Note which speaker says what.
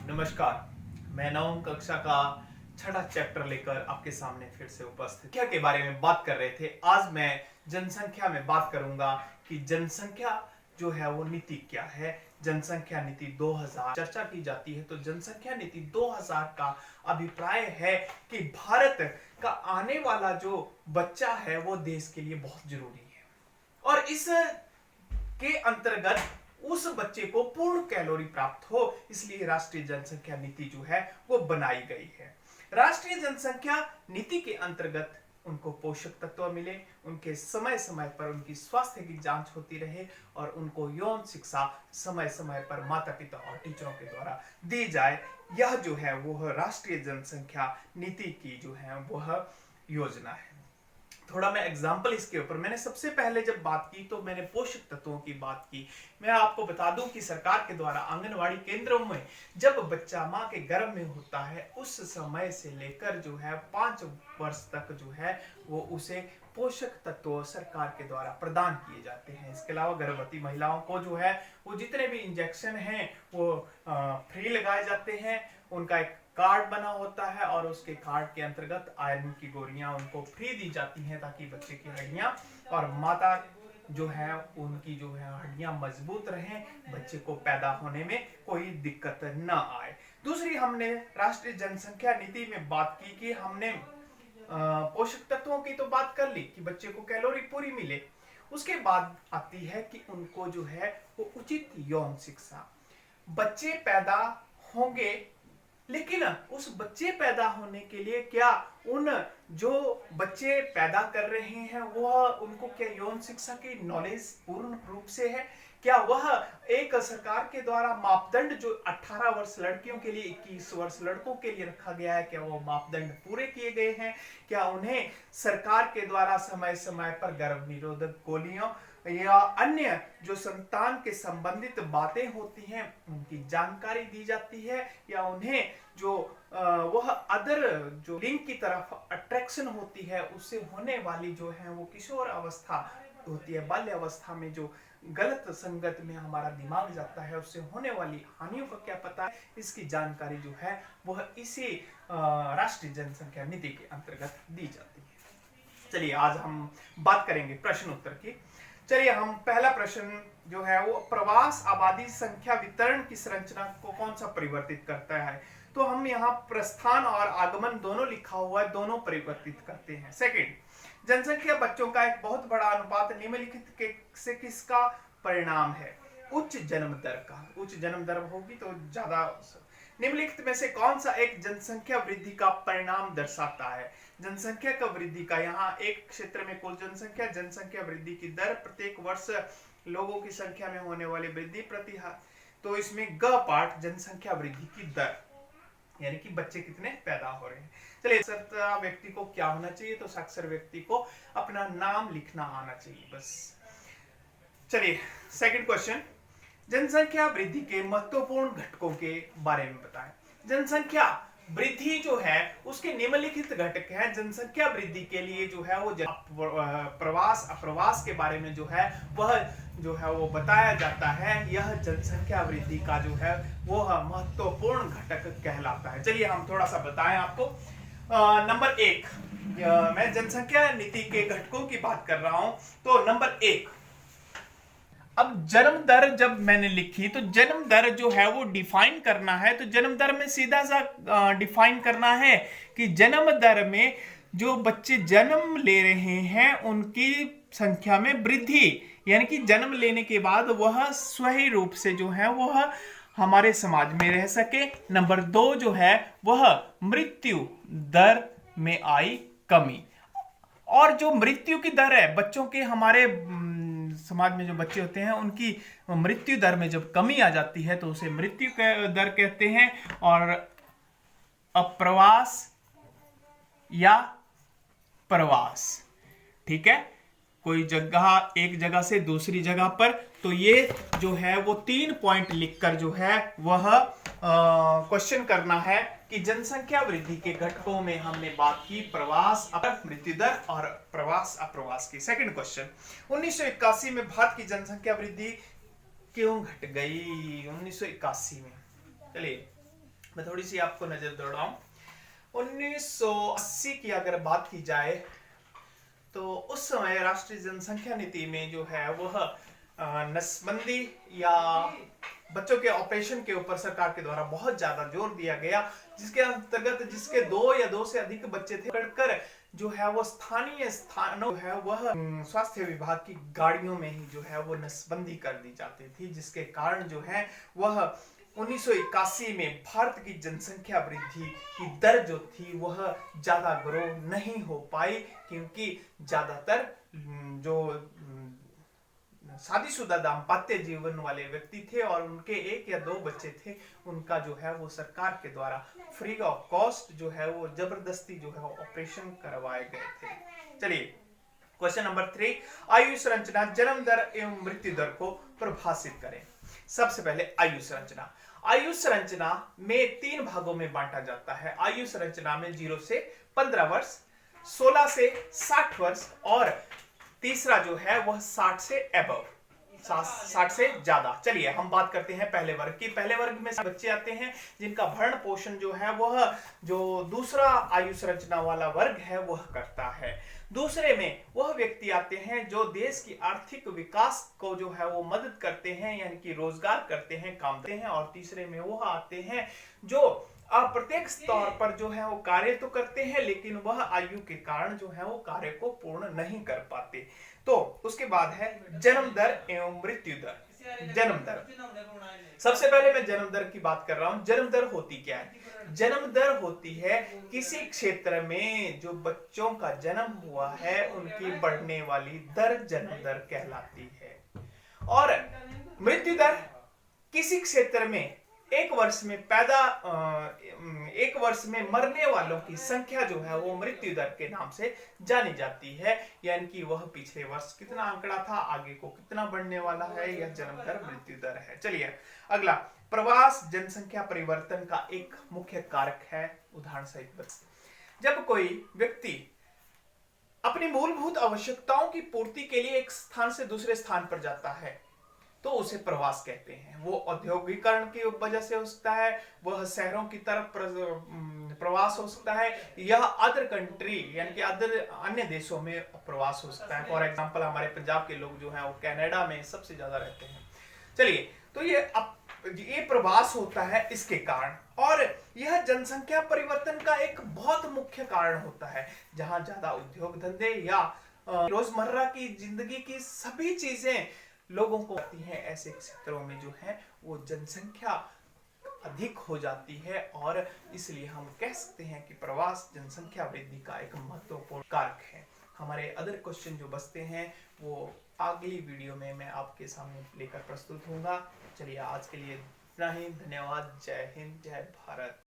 Speaker 1: नमस्कार। मैं नवम कक्षा का छठा चैप्टर लेकर आपके सामने फिर से उपस्थित। संख्या के बारे में बात कर रहे थे। आज मैं जनसंख्या में बात करूंगा कि जनसंख्या जो है वो नीति क्या है। जनसंख्या नीति 2000 चर्चा की जाती है तो जनसंख्या नीति 2000 का अभिप्राय है कि भारत का आने वाला जो बच्चा है वो देश के लिए बहुत जरूरी है और इस के अंतर्गत उस बच्चे को पूर्ण कैलोरी प्राप्त हो, इसलिए राष्ट्रीय जनसंख्या नीति जो है वो बनाई गई है। राष्ट्रीय जनसंख्या नीति के अंतर्गत उनको पोषक तत्व मिले, उनके समय समय पर उनकी स्वास्थ्य की जांच होती रहे और उनको यौन शिक्षा समय समय पर माता पिता और टीचरों के द्वारा दी जाए। यह जो है वह राष्ट्रीय जनसंख्या नीति की जो है वह योजना है। थोड़ा मैं एग्जाम्पल इसके ऊपर, मैंने सबसे पहले जब बात की तो मैंने पोषक तत्वों की बात की। मैं आपको बता दूं कि सरकार के द्वारा आंगनवाड़ी केंद्रों में जब बच्चा मां के गर्भ में होता है उस समय से लेकर जो है 5 वर्ष तक जो है वो उसे पोषक तत्व सरकार के द्वारा प्रदान किए जाते हैं। इसके अलावा गर्भवती महिलाओं को जो है वो जितने भी इंजेक्शन हैं वो फ्री लगाए जाते हैं। उनका एक कार्ड बना होता है और उसके कार्ड के अंतर्गत आयरन की गोलियां उनको फ्री दी जाती हैं ताकि बच्चे की हड्डियां और माता जो है उनकी जो है हड्डियां मजबूत रहें, बच्चे को पैदा होने में कोई दिक्कत न आए। दूसरी हमने राष्ट्रीय जनसंख्या नीति में बात की कि हमने पोषक तत्वों की तो बात कर ली कि बच्चे को कैलोरी पूरी मिले। उसके बाद आती है कि उनको जो है वो उचित यौन शिक्षा। बच्चे पैदा होंगे लेकिन उस बच्चे पैदा होने के लिए क्या उन जो बच्चे पैदा कर रहे हैं वह उनको क्या यौन शिक्षा की नॉलेज पूर्ण रूप से है? क्या वह एक सरकार के द्वारा मापदंड जो 18 वर्ष लड़कियों के लिए 21 वर्ष लड़कों के लिए रखा गया है, क्या वो मापदंड पूरे किए गए हैं? क्या उन्हें सरकार के द्वारा समय समय पर गर्भ निरोधक गोलियों या अन्य जो संतान के संबंधित बातें होती हैं उनकी जानकारी दी जाती है? या उन्हें जो वह अदर जो लिंग की तरफ अट्रैक्शन होती है उससे होने वाली जो है वो किशोर अवस्था होती है, बाल्य अवस्था में जो गलत संगत में हमारा दिमाग जाता है उससे होने वाली हानियों का क्या पता है? इसकी जानकारी जो है वह इसी राष्ट्रीय जनसंख्या नीति के अंतर्गत दी जाती है। चलिए आज हम बात करेंगे प्रश्न उत्तर की। चलिए हम पहला प्रश्न जो है वो प्रवास आबादी संख्या वितरण की संरचना को कौन सा परिवर्तित करता है? तो हम यहाँ प्रस्थान और आगमन दोनों लिखा हुआ है, दोनों परिवर्तित करते हैं। सेकंड, जनसंख्या बच्चों का एक बहुत बड़ा अनुपात निम्नलिखित से किसका परिणाम है? उच्च जन्म दर का। उच्च जन्म दर होगी तो ज्यादा। निम्नलिखित में से कौन सा एक जनसंख्या वृद्धि का परिणाम दर्शाता है? जनसंख्या का वृद्धि का, यहाँ एक क्षेत्र में कुल जनसंख्या, जनसंख्या वृद्धि की दर, प्रत्येक वर्ष लोगों की संख्या में होने वाली वृद्धि प्रति, तो इसमें ग पार्ट जनसंख्या वृद्धि की दर यानी कि बच्चे कितने पैदा हो रहे हैं। चलिए, साक्षर व्यक्ति को क्या होना चाहिए? तो साक्षर व्यक्ति को अपना नाम लिखना आना चाहिए बस। चलिए सेकंड क्वेश्चन, जनसंख्या वृद्धि के महत्वपूर्ण घटकों के बारे में बताएं। जनसंख्या वृद्धि जो है उसके निम्नलिखित घटक हैं। जनसंख्या वृद्धि के लिए जो है वो प्रवास अप्रवास के बारे में जो है वो बताया जाता है। यह जनसंख्या वृद्धि का जो है वो महत्वपूर्ण घटक कहलाता है। चलिए हम थोड़ा सा बताएं आपको। नंबर 1, मैं जनसंख्या नीति के घटकों की बात कर रहा हूं। तो नंबर 1, अब जन्म दर जब मैंने लिखी तो जन्म दर जो है वो डिफाइन करना है। तो जन्म दर में सीधा सा डिफाइन करना है कि जन्म दर में जो बच्चे जन्म ले रहे हैं उनकी संख्या में वृद्धि, यानी कि जन्म लेने के बाद वह सही रूप से जो है वह हमारे समाज में रह सके। नंबर 2 जो है वह मृत्यु दर में आई कमी। और जो मृत्यु की दर है बच्चों के, हमारे समाज में जो बच्चे होते हैं उनकी मृत्यु दर में जब कमी आ जाती है तो उसे मृत्यु दर कहते हैं। और अप्रवास या प्रवास, ठीक है, कोई जगह एक जगह से दूसरी जगह पर, तो ये जो है वो 3 पॉइंट लिखकर जो है वह क्वेश्चन करना है कि जनसंख्या वृद्धि के घटकों में हमने बात की प्रवास, मृत्यु दर और प्रवास अप्रवास की। सेकंड क्वेश्चन, 1981 में भारत की जनसंख्या वृद्धि क्यों घट गई? 1981 में, चलिए मैं थोड़ी सी आपको नजर दौड़ाऊं। 1980 की अगर बात की जाए तो उस समय राष्ट्रीय जनसंख्या नीति में जो है वह नस्बंदी या बच्चों के ऑपरेशन के ऊपर सरकार के द्वारा बहुत ज्यादा जोर दिया गया, जिसके अंतर्गत जिसके दो या दो से अधिक बच्चे थे पढ़कर जो है वो स्थानीय स्थानों है वह स्वास्थ्य विभाग की गाड़ियों में ही जो है वो नसबंदी कर दी जाती थी, जिसके कारण जो है वह 1981 में भारत की जनसंख्या वृद्धि की दर जो थी वह ज्यादा ग्रो नहीं हो पाई, क्योंकि ज्यादातर जो शादीशुदा दाम्पत्य जीवन वाले व्यक्ति थे और उनके एक या दो बच्चे थे, उनका जो है वो सरकार के द्वारा फ्री ऑफ कॉस्ट जो है वो जबरदस्ती जो है ऑपरेशन करवाए गए थे। चलिए क्वेश्चन नंबर 3, आयु संरचना जन्म दर एवं मृत्यु दर को परिभाषित करें। सबसे पहले आयु संरचना। आयु संरचना में 3 भागों में बांटा जाता है। आयु संरचना में 0 से 15 वर्ष, 16 से 60 वर्ष और तीसरा जो है वह 60 से अबव, 60 से ज्यादा। चलिए हम बात करते हैं पहले वर्ग की। पहले वर्ग में बच्चे आते हैं जिनका भरण पोषण जो है वह जो दूसरा आयु संरचना वाला वर्ग है वह करता है। दूसरे में वह व्यक्ति आते हैं जो देश की आर्थिक विकास को जो है वो मदद करते हैं, यानी कि रोजगार करते हैं, काम करते हैं। और तीसरे में वह आते हैं जो अप्रत्यक्ष तौर पर जो है वो कार्य तो करते हैं लेकिन वह आयु के कारण जो है वो कार्य को पूर्ण नहीं कर पाते। तो उसके बाद है जन्म दर एवं मृत्यु दर। जन्म दर, सबसे पहले मैं जन्म दर की बात कर रहा हूं। जन्म दर होती क्या है? जन्म दर होती है किसी क्षेत्र में जो बच्चों का जन्म हुआ है उनकी बढ़ने वाली दर जन्म दर कहलाती है। और मृत्यु दर किसी क्षेत्र में एक वर्ष में मरने वालों की संख्या जो है वो मृत्यु दर के नाम से जानी जाती है, यानी कि वह पिछले वर्ष कितना आंकड़ा था, आगे को कितना बढ़ने वाला है, यह जन्म दर मृत्यु दर है। चलिए अगला, प्रवास जनसंख्या परिवर्तन का एक मुख्य कारक है। उदाहरण सहित बस जब कोई व्यक्ति अपनी मूलभूत आवश्यकताओं की पूर्ति के लिए एक स्थान से दूसरे स्थान पर जाता है तो उसे प्रवास कहते हैं। वो औद्योगिकरण की वजह से हो सकता है, वह शहरों की तरफ प्रवास हो सकता है, यह अदर कंट्री यानी कि अदर अन्य देशों में प्रवास हो सकता है। फॉर एग्जांपल हमारे पंजाब के लोग जो हैं वो कनाडा में सबसे ज्यादा रहते हैं। चलिए तो ये प्रवास होता है इसके कारण, और यह जनसंख्या परिवर्तन का एक बहुत मुख्य कारण होता है। जहां ज्यादा उद्योग धंधे या रोजमर्रा की जिंदगी की सभी चीजें लोगों को आती हैं, ऐसे क्षेत्रों में जो है वो जनसंख्या अधिक हो जाती है और इसलिए हम कह सकते हैं कि प्रवास जनसंख्या वृद्धि का एक महत्वपूर्ण कारक है। हमारे अदर क्वेश्चन जो बचते हैं वो अगली वीडियो में मैं आपके सामने लेकर प्रस्तुत होऊंगा। चलिए आज के लिए इतना ही। धन्यवाद। जय हिंद, जय भारत।